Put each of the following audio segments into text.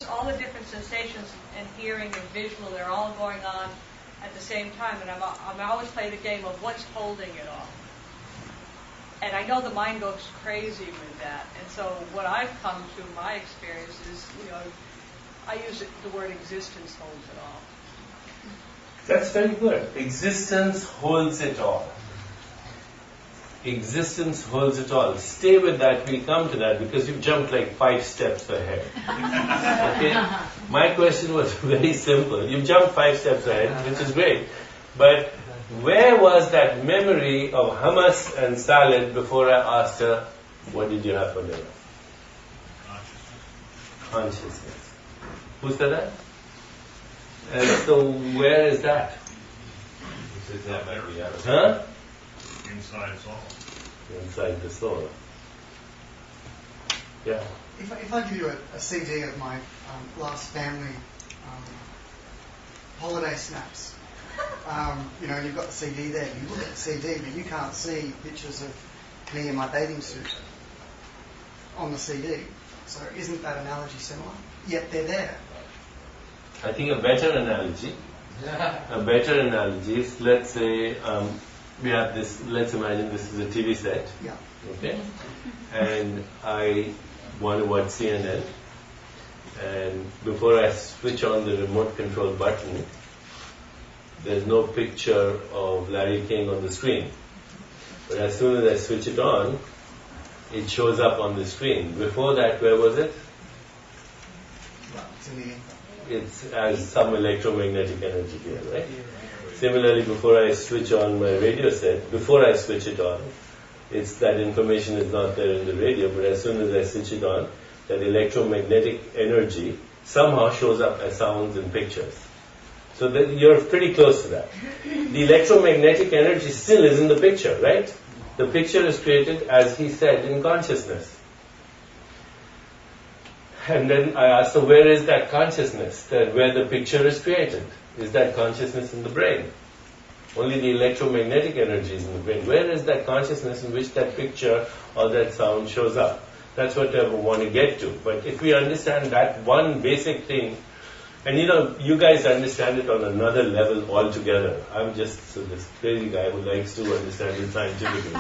All the different sensations and hearing and visual, they're all going on at the same time, and I'm always play the game of what's holding it all. And I know the mind goes crazy with that, and so what I've come to my experience is, I use the word existence holds it all. That's very good. Existence holds it all. Existence holds it all. Stay with that, we'll come to that, because you've jumped like 5 steps ahead. Okay? My question was very simple. You've jumped 5 steps ahead, which is great. But where was that memory of hummus and salad before I asked her, what did you have for dinner? Consciousness. Who said that? And so where is that? Is that memory? Huh? Inside soul. Inside the soul. Yeah. If I give you a CD of my last family holiday snaps, you've got the CD there. You look at the CD, but you can't see pictures of me in my bathing suit on the CD. So isn't that analogy similar? Yet they're there. I think a better analogy is, let's say, we have this, let's imagine this is a TV set, yeah. Okay, and I want to watch CNN, and before I switch on the remote control button, there's no picture of Larry King on the screen. But as soon as I switch it on, it shows up on the screen. Before that, where was it? It's as some electromagnetic energy here, right? Similarly, before I switch on my radio set, before I switch it on, it's that information is not there in the radio, but as soon as I switch it on, that electromagnetic energy somehow shows up as sounds and pictures. So that you're pretty close to that. The electromagnetic energy still is in the picture, right? The picture is created, as he said, in consciousness. And then I asked her, where is that consciousness, that where the picture is created? Is that consciousness in the brain? Only the electromagnetic energy is in the brain. Where is that consciousness in which that picture or that sound shows up? That's what I want to get to. But if we understand that one basic thing, and you guys understand it on another level altogether. I'm just this crazy guy who likes to understand it scientifically.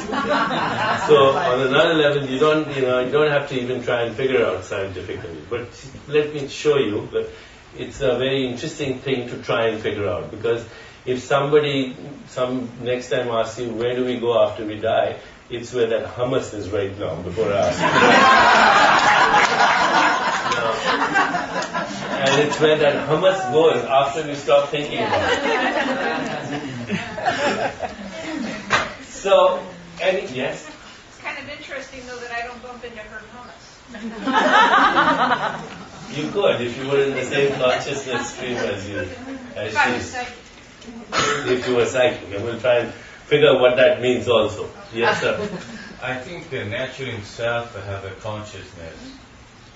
So on another level, you don't have to even try and figure out scientifically. But let me show you that it's a very interesting thing to try and figure out, because if somebody next time asks you, where do we go after we die? It's where that hummus is right now, before I ask you. And it's where that hummus goes after we stop thinking about it. So, yes? It's kind of interesting, though, that I don't bump into her hummus. You could, if you were in the same consciousness stream as she is. If you were psychic. And we'll try and figure out what that means also. Yes, sir? I think nature itself have a consciousness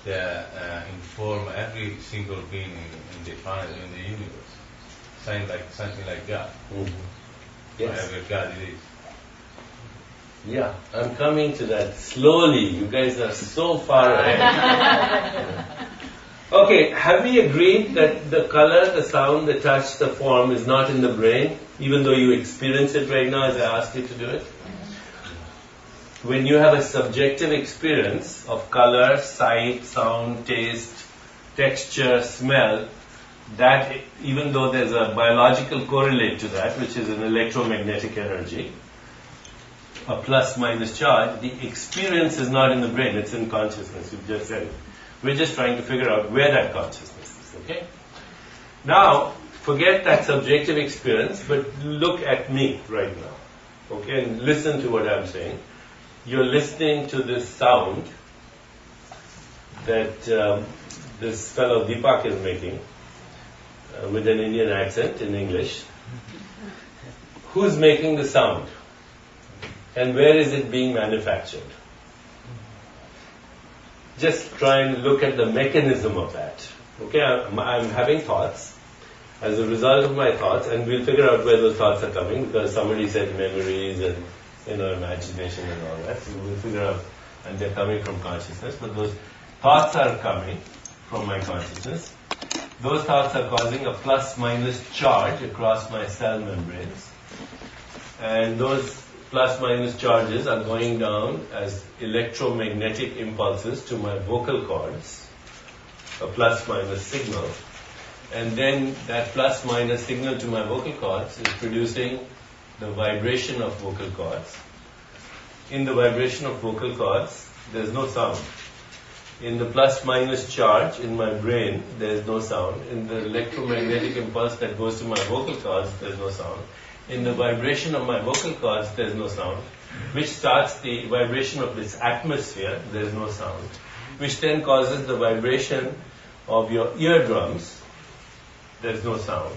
that inform every single being in the planet, in the universe. Something like God. Mm-hmm. Yes. Whatever God it is. Yeah, I'm coming to that slowly. You guys are so far ahead. Okay, have we agreed that the color, the sound, the touch, the form is not in the brain, even though you experience it right now as I asked you to do it? When you have a subjective experience of color, sight, sound, taste, texture, smell, that even though there's a biological correlate to that, which is an electromagnetic energy, a plus-minus charge, the experience is not in the brain, it's in consciousness, you've just said it. We're just trying to figure out where that consciousness is, okay? Now, forget that subjective experience, but look at me right now, okay, and listen to what I'm saying. You're listening to this sound that this fellow Deepak is making with an Indian accent in English. Who's making the sound? And where is it being manufactured? Just try and look at the mechanism of that. Okay, I'm having thoughts. As a result of my thoughts, and we'll figure out where those thoughts are coming, because somebody said memories and imagination and all that. So we'll figure out, and they're coming from consciousness. But those thoughts are coming, from my consciousness. Those thoughts are causing a plus-minus charge across my cell membranes. And those plus-minus charges are going down as electromagnetic impulses to my vocal cords, a plus-minus signal. And then that plus-minus signal to my vocal cords is producing the vibration of vocal cords. In the vibration of vocal cords, there's no sound. In the plus-minus charge in my brain, there's no sound. In the electromagnetic impulse that goes to my vocal cords, there's no sound. In the vibration of my vocal cords, there's no sound. Which starts the vibration of this atmosphere, there's no sound. Which then causes the vibration of your eardrums, there's no sound.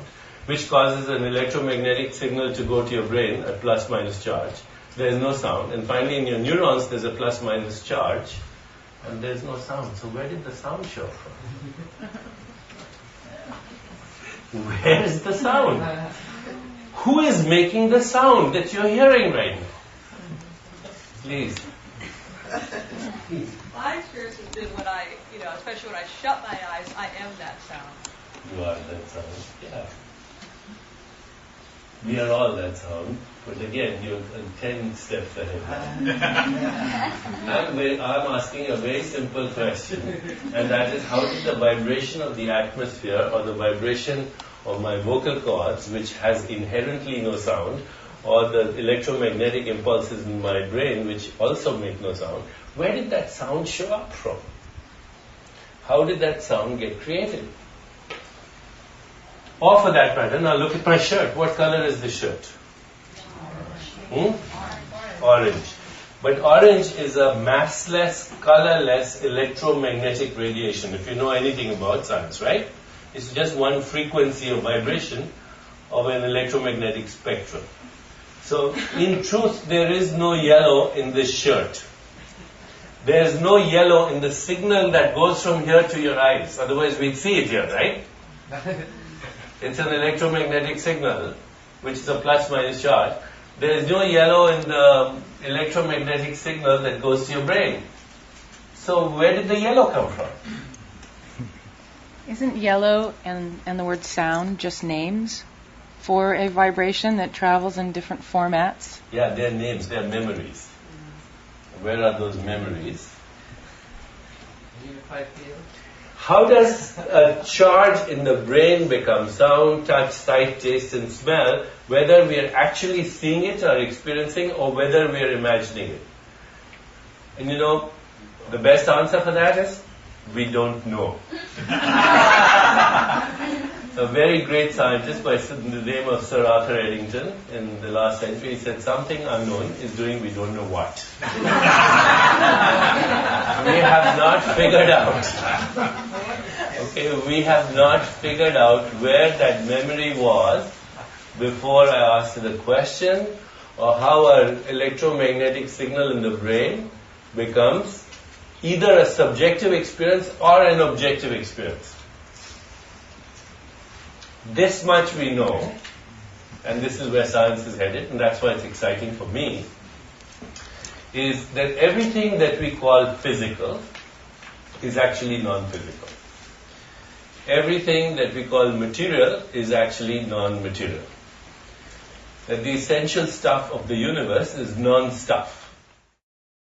Which causes an electromagnetic signal to go to your brain at plus-minus charge, there's no sound. And finally in your neurons, there's a plus-minus charge, and there's no sound. So where did the sound show from? Where is the sound? Who is making the sound that you're hearing right now? Please. My experience has been when I, especially when I shut my eyes, I am that sound. You are that sound. Yeah. We are all that sound. But again, you're 10 steps ahead. I'm asking a very simple question, and that is, how did the vibration of the atmosphere or the vibration of my vocal cords, which has inherently no sound, or the electromagnetic impulses in my brain, which also make no sound, where did that sound show up from? How did that sound get created? Or for that matter, now look at my shirt. What color is the shirt? Orange. But orange is a massless, colorless electromagnetic radiation, if you know anything about science, right? It's just one frequency of vibration of an electromagnetic spectrum. So, in truth, there is no yellow in this shirt. There is no yellow in the signal that goes from here to your eyes. Otherwise, we'd see it here, right? It's an electromagnetic signal, which is a plus-minus charge. There is no yellow in the electromagnetic signal that goes to your brain. So where did the yellow come from? Isn't yellow and the word sound just names for a vibration that travels in different formats? Yeah, they're names, they're memories. Where are those memories? Unified field. How does a charge in the brain become sound, touch, sight, taste and smell, whether we are actually seeing it or experiencing, or whether we are imagining it? And the best answer for that is, we don't know. A very great scientist by the name of Sir Arthur Eddington in the last century, he said, something unknown is doing we don't know what. We have not figured out. We have not figured out where that memory was before I asked the question, or how an electromagnetic signal in the brain becomes either a subjective experience or an objective experience. This much we know, and this is where science is headed, and that's why it's exciting for me, is that everything that we call physical is actually non-physical. Everything that we call material is actually non-material. That the essential stuff of the universe is non-stuff.